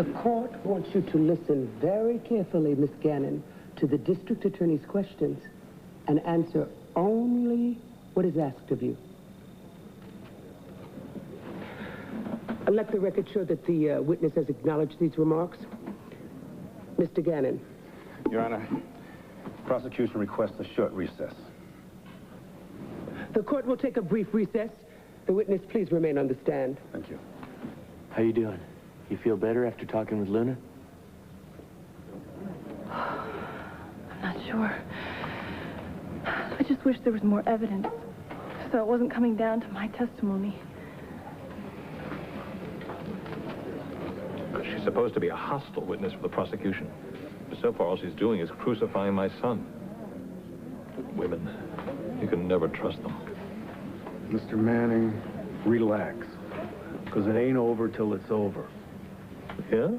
The court wants you to listen very carefully, Miss Gannon, to the district attorney's questions and answer only what is asked of you. Let the record show that the witness has acknowledged these remarks. Mr. Gannon. Your Honor, prosecution requests a short recess. The court will take a brief recess. The witness, please remain on the stand. Thank you. How you doing? You feel better after talking with Luna? I'm not sure. I just wish there was more evidence, so it wasn't coming down to my testimony. She's supposed to be a hostile witness for the prosecution. But so far, all she's doing is crucifying my son. Women, you can never trust them. Mr. Manning, relax. Because it ain't over till it's over. Yeah?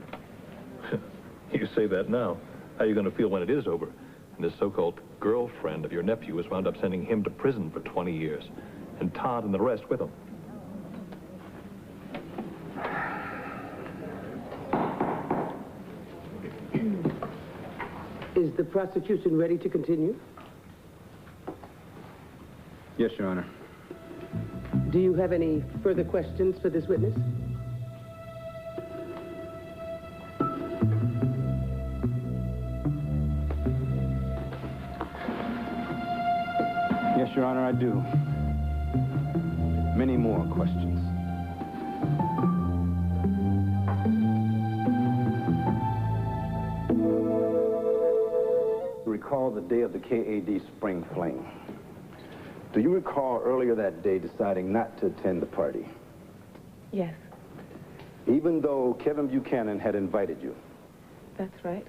You say that now. How are you going to feel when it is over? And this so-called girlfriend of your nephew has wound up sending him to prison for 20 years. And Todd and the rest with him. Is the prosecution ready to continue? Yes, Your Honor. Do you have any further questions for this witness? Yes, Your Honor, I do. Many more questions. Recall the day of the KAD spring fling. Do you recall earlier that day deciding not to attend the party? Yes, Even though Kevin Buchanan had invited you, that's right.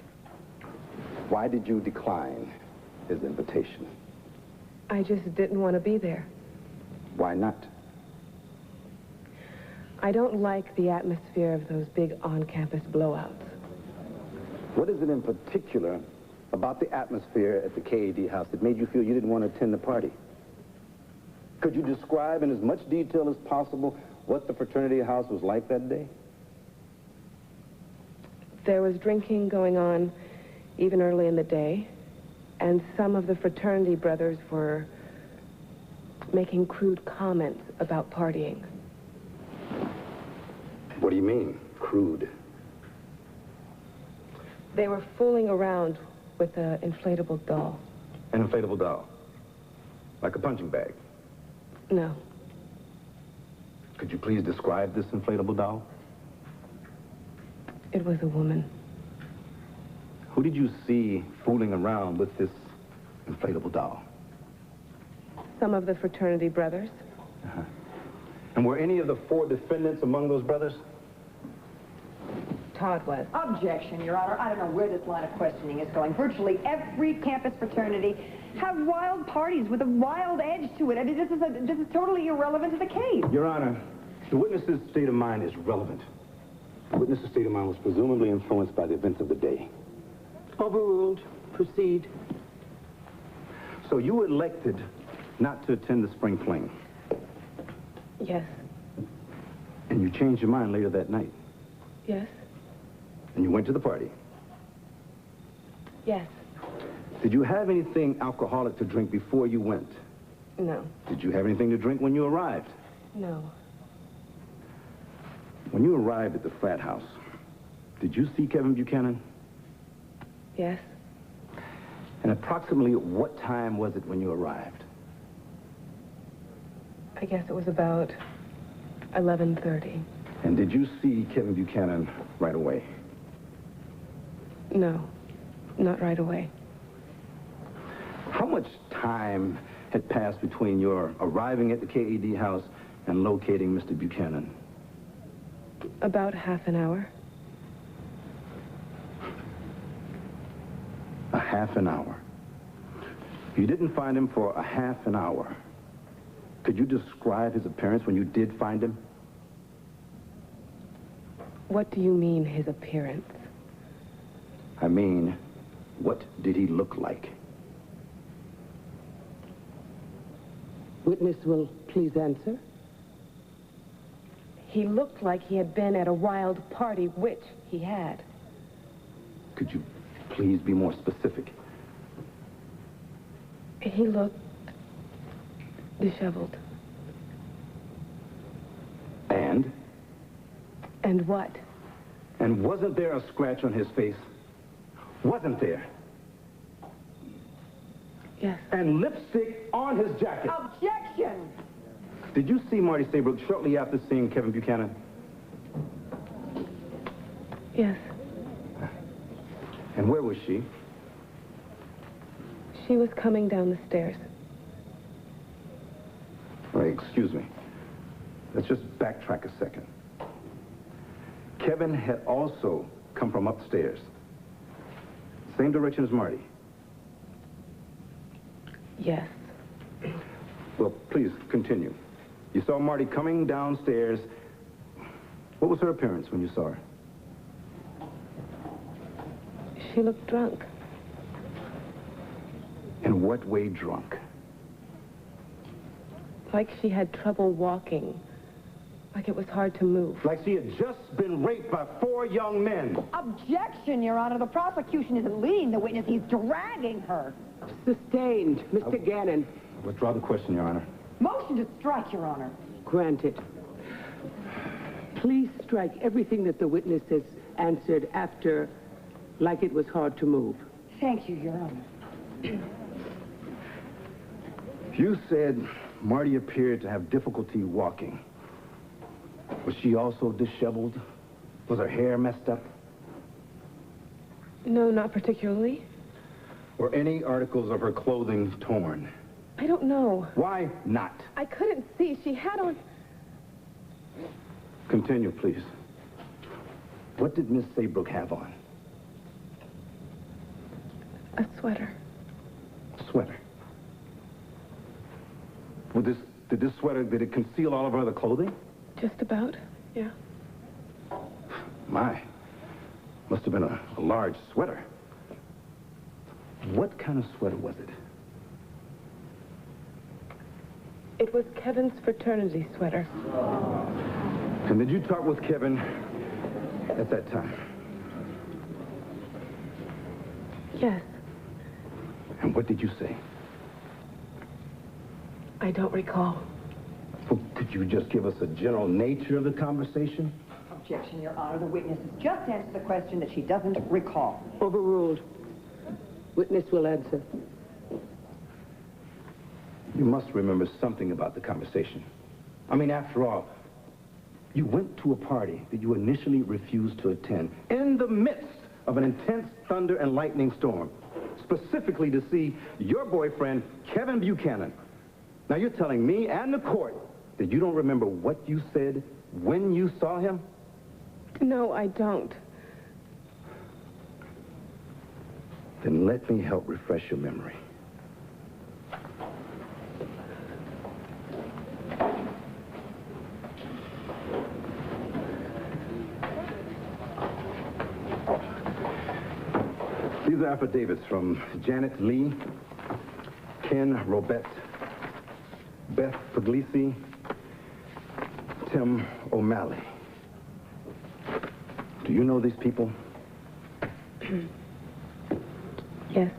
why did you decline his invitation? I just didn't want to be there. Why not? I don't like the atmosphere of those big on-campus blowouts. What is it in particular about the atmosphere at the KAD house that made you feel you didn't want to attend the party? Could you describe in as much detail as possible what the fraternity house was like that day? There was drinking going on even early in the day, and some of the fraternity brothers were making crude comments about partying. What do you mean, crude? They were fooling around with an inflatable doll. An inflatable doll? Like a punching bag? No. Could you please describe this inflatable doll? It was a woman. Who did you see fooling around with this inflatable doll? Some of the fraternity brothers. Uh-huh. And were any of the 4 defendants among those brothers? Todd was. Objection, Your Honor. I don't know where this line of questioning is going. Virtually every campus fraternity have wild parties with a wild edge to it. I mean, this is totally irrelevant to the case. Your Honor, the witness's state of mind is relevant. The witness's state of mind was presumably influenced by the events of the day. Overruled. Proceed. So you elected not to attend the spring fling. Yes. And you changed your mind later that night. Yes. And you went to the party. Yes. Did you have anything alcoholic to drink before you went? No. Did you have anything to drink when you arrived? No. When you arrived at the frat house, did you see Kevin Buchanan? Yes. And approximately what time was it when you arrived? I guess it was about 11:30. And did you see Kevin Buchanan right away? No, not right away. How much time had passed between your arriving at the KAD house and locating Mr. Buchanan? About half an hour. A half an hour. You didn't find him for a half an hour. Could you describe his appearance when you did find him? What do you mean, his appearance? I mean, what did he look like? Witness will please answer. He looked like he had been at a wild party, which he had. Could you please be more specific? He looked disheveled. And? And what? And wasn't there a scratch on his face? Wasn't there? Yes. And lipstick on his jacket. Objection! Did you see Marty Saybrook shortly after seeing Kevin Buchanan? Yes. And where was she? She was coming down the stairs. Wait, excuse me. Let's just backtrack a second. Kevin had also come from upstairs. Same direction as Marty. Yes. Well, please, continue. You saw Marty coming downstairs. What was her appearance when you saw her? She looked drunk. In what way drunk? Like she had trouble walking. Like it was hard to move. Like she had just been raped by 4 young men. Objection, Your Honor. The prosecution isn't leading the witness. He's dragging her. Sustained, Mr. Gannon. Withdraw the question, Your Honor. Motion to strike, Your Honor. Granted. Please strike everything that the witness has answered after, like it was hard to move. Thank you, Your Honor. You said Marty appeared to have difficulty walking. Was she also disheveled? Was her hair messed up? No, not particularly. Were any articles of her clothing torn? I don't know. Why not? I couldn't see. She had on... Continue, please. What did Miss Saybrook have on? a sweater. Sweater? Did this sweater, did it conceal all of her other clothing? Just about, yeah. My, must have been a large sweater. What kind of sweater was it? It was Kevin's fraternity sweater. And did you talk with Kevin at that time? Yes. And what did you say? I don't recall. Well, could you just give us a general nature of the conversation? Objection, Your Honor. The witness has just answered the question that she doesn't recall. Overruled. Witness will answer. You must remember something about the conversation. I mean, after all, you went to a party that you initially refused to attend in the midst of an intense thunder and lightning storm, specifically to see your boyfriend, Kevin Buchanan. Now, you're telling me and the court that you don't remember what you said when you saw him? No, I don't. Then let me help refresh your memory. These are affidavits from Janet Lee, Ken Robett, Beth Puglisi, Tim O'Malley. Do you know these people? Yes.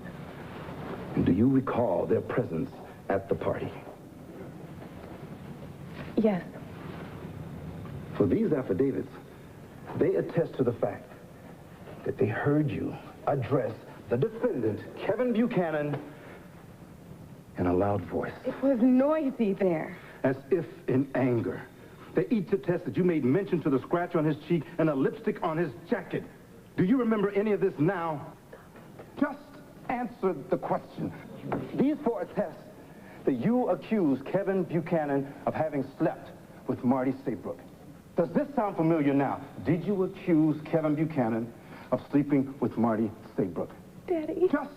And do you recall their presence at the party? Yes. For these affidavits, they attest to the fact that they heard you address the defendant, Kevin Buchanan, in a loud voice. It was noisy there. As if in anger. They each attest that you made mention to the scratch on his cheek and a lipstick on his jacket. Do you remember any of this now? Just answer the question. These 4 attest that you accuse Kevin Buchanan of having slept with Marty Saybrook. Does this sound familiar now? Did you accuse Kevin Buchanan of sleeping with Marty Saybrook? Daddy. Just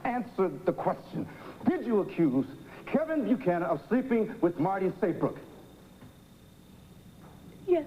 answer the question. Did you accuse Kevin Buchanan of sleeping with Marty Saybrook? Yes.